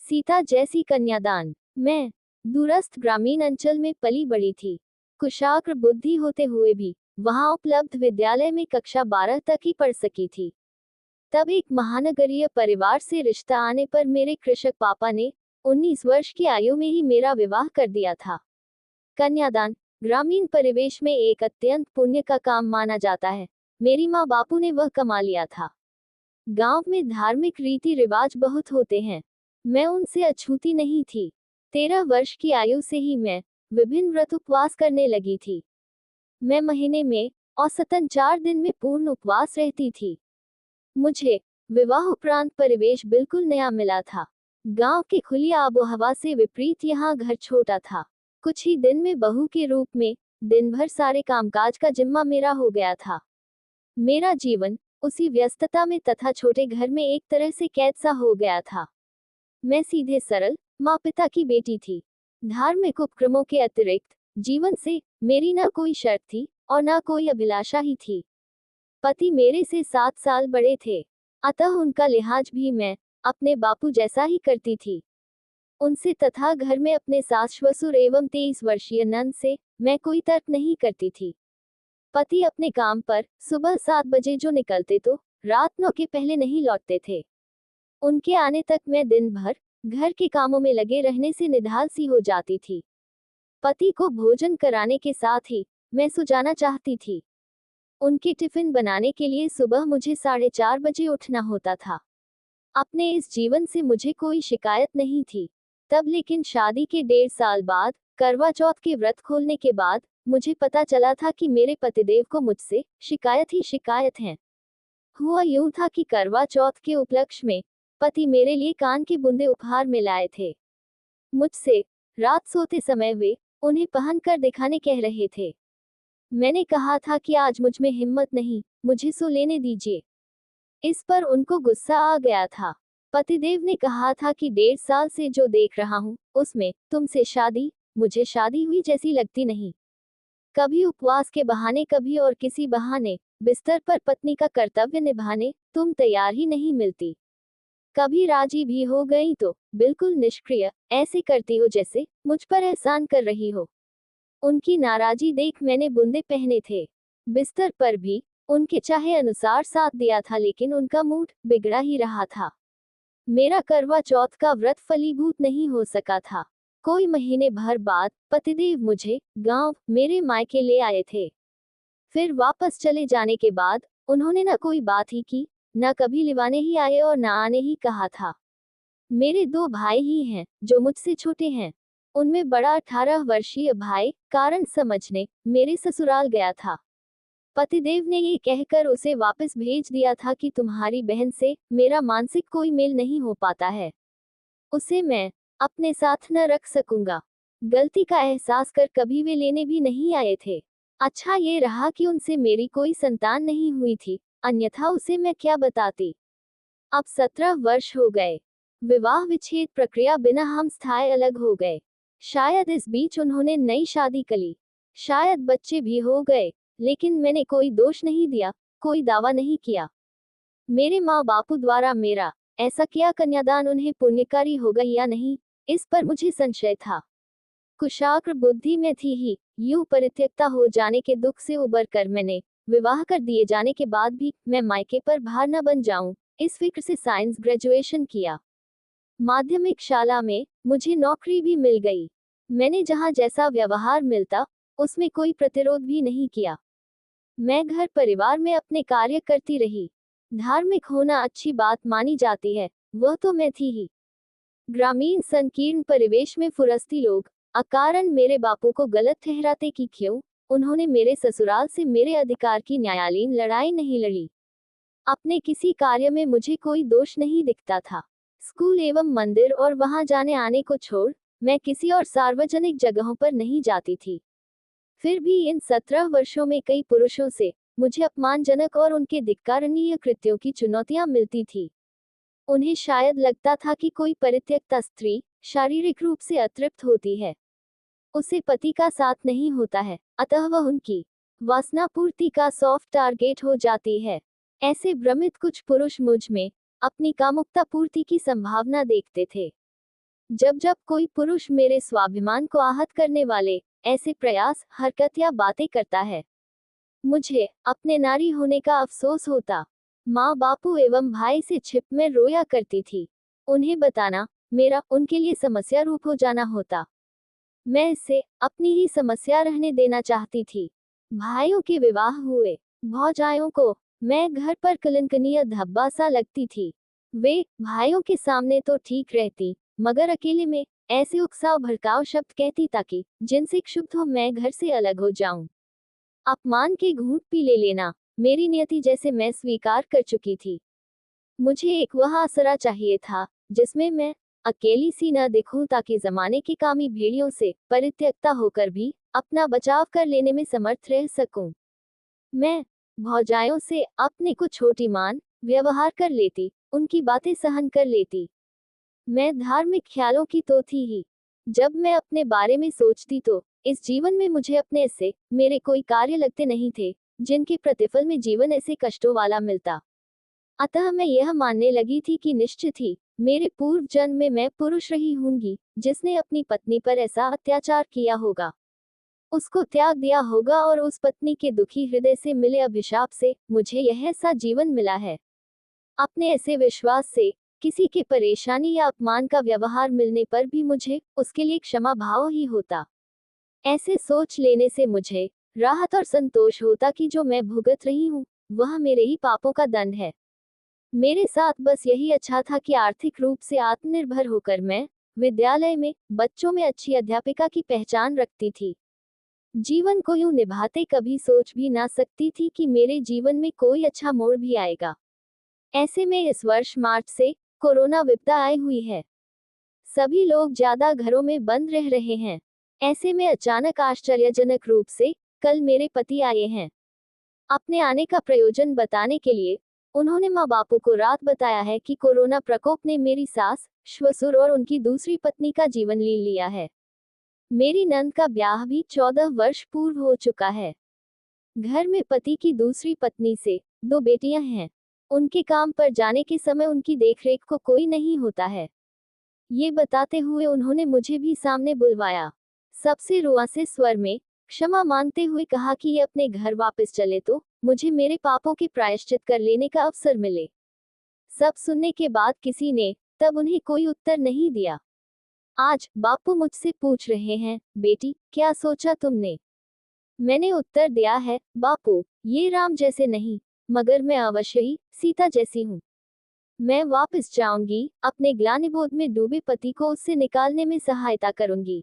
सीता जैसी कन्यादान। मैं दूरस्थ ग्रामीण अंचल में पली बड़ी थी। कुशाग्र बुद्धि होते हुए भी वहां उपलब्ध विद्यालय में कक्षा 12 तक ही पढ़ सकी थी। तब एक महानगरीय परिवार से रिश्ता आने पर मेरे कृषक पापा ने 19 वर्ष की आयु में ही मेरा विवाह कर दिया था। कन्यादान ग्रामीण परिवेश में एक अत्यंत पुण्य का काम माना जाता है। मेरी माँ बापू ने वह कमा लिया था। गांव में धार्मिक रीति रिवाज बहुत होते हैं। मैं उनसे अछूती नहीं थी। 13 वर्ष की आयु से ही मैं विभिन्न व्रत उपवास करने लगी थी। मैं महीने में औसतन 4 दिन में पूर्ण उपवास रहती थी। मुझे विवाह उपरांत परिवेश बिल्कुल नया मिला था। गांव की खुली आबोहवा से विपरीत यहाँ घर छोटा था। कुछ ही दिन में बहू के रूप में दिन भर सारे कामकाज का जिम्मा मेरा हो गया था। मेरा जीवन उसी व्यस्तता में तथा छोटे घर में एक तरह से कैद सा हो गया था। मैं सीधे सरल माँ पिता की बेटी थी। धार्मिक उपक्रमों के अतिरिक्त जीवन से मेरी न कोई शर्त थी और न कोई अभिलाषा ही थी। पति मेरे से 7 साल बड़े थे, अतः उनका लिहाज भी मैं अपने बापू जैसा ही करती थी। उनसे तथा घर में अपने सास ससुर एवं 23 वर्षीय नंद से मैं कोई तर्क नहीं करती थी। पति अपने काम पर सुबह 7 बजे जो निकलते तो रात 9 के पहले नहीं लौटते थे। उनके आने तक मैं दिन भर घर के कामों में लगे रहने से निढाल सी हो जाती थी। पति को भोजन कराने के साथ ही मैं सो जाना चाहती थी। उनके टिफिन बनाने के लिए सुबह मुझे 4:30 बजे उठना होता था। अपने इस जीवन से मुझे कोई शिकायत नहीं थी। तब लेकिन शादी के 1.5 साल बाद करवा चौथ के व्रत खोलने के बाद मुझे पता चला था कि मेरे पतिदेव को मुझसे शिकायत ही शिकायत है। हुआ यूं था कि करवा चौथ के उपलक्ष्य में पति मेरे लिए कान के बुंदे उपहार में लाए थे। मुझसे रात सोते समय वे उन्हें पहन कर दिखाने कह रहे थे। मैंने कहा था कि आज मुझ में हिम्मत नहीं, मुझे सो लेने दीजिए। इस पर उनको गुस्सा आ गया था। पतिदेव ने कहा था कि 1.5 साल से जो देख रहा हूँ उसमें तुमसे शादी मुझे शादी हुई जैसी लगती नहीं। कभी उपवास के बहाने कभी और किसी बहाने बिस्तर पर पत्नी का कर्तव्य निभाने तुम तैयार ही नहीं मिलती। कभी राजी भी हो गई तो बिल्कुल निष्क्रिय, ऐसे करती हो जैसे मुझ पर एहसान कर रही हो। उनकी नाराजी देख मैंने बुंदे पहने थे। बिस्तर पर भी उनके चाहे अनुसार साथ दिया था, लेकिन उनका मूड बिगड़ा ही रहा था। मेरा करवा चौथ का व्रत फलीभूत नहीं हो सका था। कोई महीने भर बाद पतिदेव मुझे गांव मेरे मायके ले आए थे। फिर वापस चले जाने के बाद उन्होंने न कोई बात ही की, न कभी लिवाने ही आए और न आने ही कहा था। मेरे 2 भाई ही हैं जो मुझसे छोटे हैं। उनमें बड़ा 18 वर्षीय भाई कारण समझने मेरे ससुराल गया था। पतिदेव ने ये कहकर उसे वापस भेज दिया था कि तुम्हारी बहन से मेरा मानसिक कोई मेल नहीं हो पाता है, उसे मैं अपने साथ न रख सकूंगा। गलती का एहसास कर कभी वे लेने भी नहीं आए थे। अच्छा ये रहा कि उनसे मेरी कोई संतान नहीं हुई थी, अन्यथा उसे मैं क्या बताती। अब 17 वर्ष हो गए। विवाह विच्छेद प्रक्रिया बिना हम स्थायी अलग हो गए। शायद इस बीच उन्होंने नई शादी करी, शायद बच्चे भी हो गए, लेकिन मैंने कोई दोष नहीं दिया, कोई दावा नहीं किया। मेरे माँ बापू द्वारा मेरा ऐसा किया कन्यादान उन्हें पुण्यकारी होगा या नहीं, इस पर मुझे संशय था। कुशाग्र बुद्धि में थी ही, यूं परित्यक्ता हो जाने के दुख से उबर कर मैंने विवाह कर दिए जाने के बाद भी मैं मायके पर भार न बन जाऊं, इस फिक्र से साइंस ग्रेजुएशन किया। माध्यमिक शाला में मुझे नौकरी भी मिल गई। मैंने जहां जैसा व्यवहार मिलता उसमें कोई प्रतिरोध भी नहीं किया। मैं घर परिवार में अपने कार्य करती रही। धार्मिक होना अच्छी बात मानी जाती है, वह तो मैं थी ही। ग्रामीण संकीर्ण परिवेश में फुरस्ती लोग अकारण मेरे बापू को गलत ठहराते कि क्यों उन्होंने मेरे ससुराल से मेरे अधिकार की न्यायालयीन लड़ाई नहीं लड़ी। अपने किसी कार्य में मुझे कोई दोष नहीं दिखता था। स्कूल एवं मंदिर और वहां जाने आने को छोड़ मैं किसी और सार्वजनिक जगहों पर नहीं जाती थी। फिर भी इन 17 वर्षों में कई पुरुषों से मुझे अपमानजनक और उनके धिक्कारणीय कृत्यों की चुनौतियां मिलती थी। उन्हें शायद लगता था कि कोई परित्यक्ता स्त्री शारीरिक रूप से अतृप्त होती है, उसे पति का साथ नहीं होता है, अतः वह उनकी वासना पूर्ति का सॉफ्ट टारगेट हो जाती है। ऐसे भ्रमित कुछ पुरुष मुझ में अपनी कामुकता पूर्ति की संभावना देखते थे। जब जब कोई पुरुष मेरे स्वाभिमान को आहत करने वाले ऐसे प्रयास, हरकत या बातें करता है, मुझे अपने नारी होने का अफसोस होता। माँ बापू एवं भाई से छिप में रोया करती थी। उन्हें बताना मेरा उनके लिए समस्या रूप हो जाना होता। मैं इसे अपनी ही समस्या रहने देना चाहती थी। भाइयों के विवाह हुए। भौजाइयों को मैं घर पर कलंकनीय धब्बा सा लगती थी। वे भाइयों के सामने तो ठीक रहती, मगर अकेले में ऐसे उकसाव भड़काऊ शब्द कहती ताकि जिनसे क्षुब्ध हो मैं घर से अलग हो जाऊं। अपमान के घूंट पी ले लेना मेरी नियति जैसे मैं स्वीकार कर चुकी थी। मुझे एक वह आसरा चाहिए था जिसमें मैं अकेली सी न दिखूं ताकि जमाने की कामी भेड़ियों से परित्यक्ता होकर भी अपना बचाव कर लेने में समर्थ रह सकूं। मैं भौजाइयों से अपने को छोटी मान व्यवहार कर लेती, उनकी बातें सहन कर लेती। मैं धार्मिक ख्यालों की तो थी ही। जब मैं अपने बारे में सोचती तो इस जीवन में मुझे अपने से मेरे कोई कार्य लगते नहीं थे जिनके प्रतिफल में जीवन ऐसे कष्टों वाला मिलता। अतः मैं यह मानने लगी थी कि निश्चित ही मेरे पूर्व जन्म में मैं पुरुष रही होंगी जिसने अपनी पत्नी पर ऐसा अत्याचार किया होगा, उसको त्याग दिया होगा और उस पत्नी के दुखी हृदय से मिले अभिशाप से मुझे यह ऐसा जीवन मिला है। अपने ऐसे विश्वास से किसी के परेशानी या अपमान का व्यवहार मिलने पर भी मुझे उसके लिए क्षमा भाव ही होता। ऐसे सोच लेने से मुझे राहत और संतोष होता कि जो मैं भुगत रही हूँ वह मेरे ही पापों का दंड है। मेरे साथ बस यही अच्छा था कि आर्थिक रूप से आत्मनिर्भर होकर मैं विद्यालय में बच्चों में अच्छी अध्यापिका की पहचान रखती थी। जीवन को यूं निभाते कभी सोच भी ना सकती थी कि मेरे जीवन में कोई अच्छा मोड़ भी आएगा। ऐसे में इस वर्ष मार्च से कोरोना विपदा आई हुई है। सभी लोग ज्यादा घरों में बंद रह रहे हैं। ऐसे में अचानक आश्चर्यजनक रूप से कल मेरे पति आए हैं। अपने आने का प्रयोजन बताने के लिए उन्होंने माँ बापू को रात बताया है कि कोरोना प्रकोप ने मेरी सास, श्वसुर और उनकी दूसरी पत्नी का जीवन ले लिया है। मेरी नंद का ब्याह भी 14 वर्ष पूर्व हो चुका है। घर में पति की दूसरी पत्नी से 2 बेटियां हैं। उनके काम पर जाने के समय उनकी देखरेख को कोई नहीं होता है। ये बताते हुए उन्होंने मुझे भी सामने बुलवाया। सबसे रुआंसे स्वर में क्षमा मांगते हुए कहा कि ये अपने घर वापस चले तो मुझे मेरे पापों के प्रायश्चित कर लेने का अवसर मिले। सब सुनने के बाद किसी ने तब उन्हें कोई उत्तर नहीं दिया। आज बापू मुझसे पूछ रहे हैं, बेटी क्या सोचा तुमने? मैंने उत्तर दिया है, बापू ये राम जैसे नहीं, मगर मैं अवश्य ही सीता जैसी हूँ। मैं वापस जाऊंगी, अपने ग्लानिबोध में डूबे पति को उससे निकालने में सहायता करूंगी।